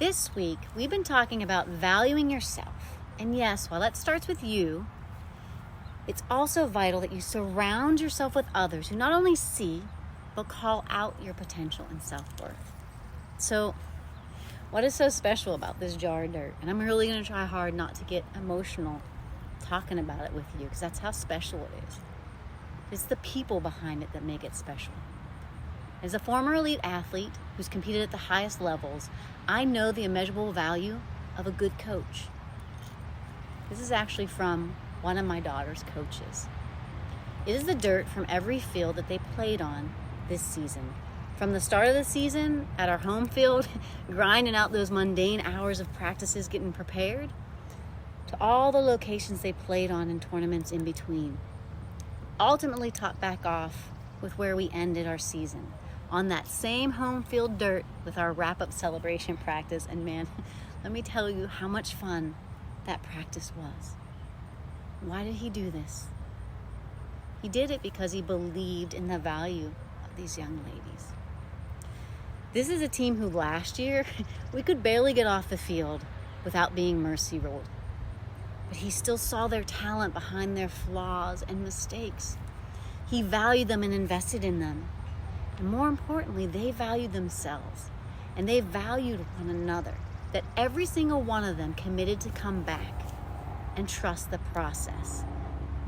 This week, we've been talking about valuing yourself. And yes, while that starts with you, it's also vital that you surround yourself with others who not only see, but call out your potential and self-worth. So, what is so special about this jar of dirt? And I'm really going to try hard not to get emotional talking about it with you, because that's how special it is. It's the people behind it that make it special. As a former elite athlete who's competed at the highest levels, I know the immeasurable value of a good coach. This is actually from one of my daughter's coaches. It is the dirt from every field that they played on this season. From the start of the season at our home field, grinding out those mundane hours of practices getting prepared, to all the locations they played on in tournaments in between. Ultimately topped back off with where we ended our season, on that same home field dirt with our wrap-up celebration practice. And man, let me tell you how much fun that practice was. Why did he do this? He did it because he believed in the value of these young ladies. This is a team who last year, we could barely get off the field without being mercy ruled. But he still saw their talent behind their flaws and mistakes. He valued them and invested in them. And more importantly, they valued themselves, and they valued one another, that every single one of them committed to come back and trust the process.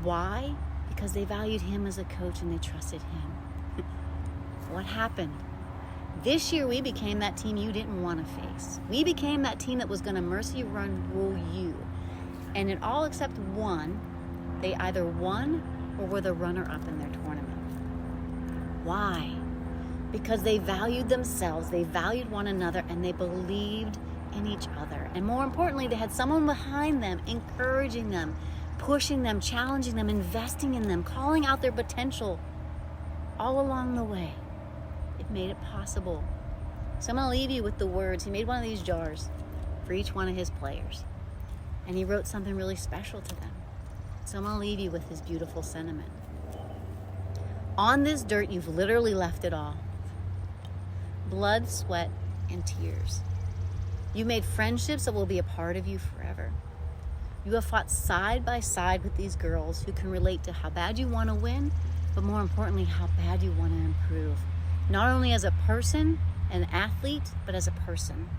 Why? Because they valued him as a coach and they trusted him. What happened? This year we became that team you didn't want to face. We became that team that was going to mercy rule you. And in all except one, they either won or were the runner-up in their tournament. Why? Because they valued themselves, they valued one another, and they believed in each other. And more importantly, they had someone behind them, encouraging them, pushing them, challenging them, investing in them, calling out their potential all along the way. It made it possible. So I'm going to leave you with the words. He made one of these jars for each one of his players. And he wrote something really special to them. So I'm going to leave you with his beautiful sentiment. On this dirt, you've literally left it all. Blood, sweat, and tears. You made friendships that will be a part of you forever. You have fought side by side with these girls who can relate to how bad you want to win, but more importantly, how bad you want to improve. Not only as a person, an athlete, but as a person.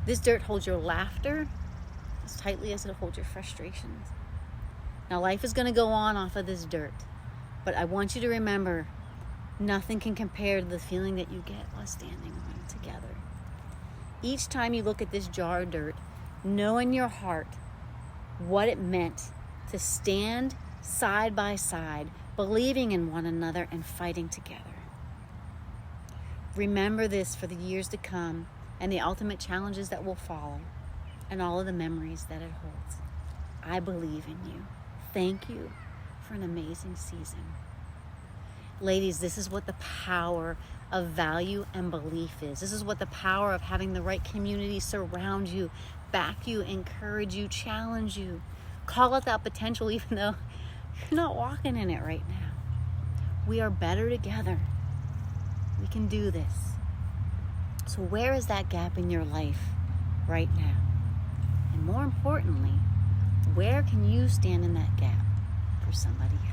This dirt holds your laughter as tightly as it holds your frustrations. Now, life is going to go on off of this dirt, but I want you to remember, nothing can compare to the feeling that you get while standing on it together. Each time you look at this jar of dirt, know in your heart what it meant to stand side by side, believing in one another and fighting together. Remember this for the years to come and the ultimate challenges that will follow and all of the memories that it holds. I believe in you. Thank you for an amazing season. Ladies, this is what the power of value and belief is. This is what the power of having the right community surround you, back you, encourage you, challenge you, call out that potential even though you're not walking in it right now. We are better together. We can do this. So where is that gap in your life right now? And more importantly, where can you stand in that gap for somebody else?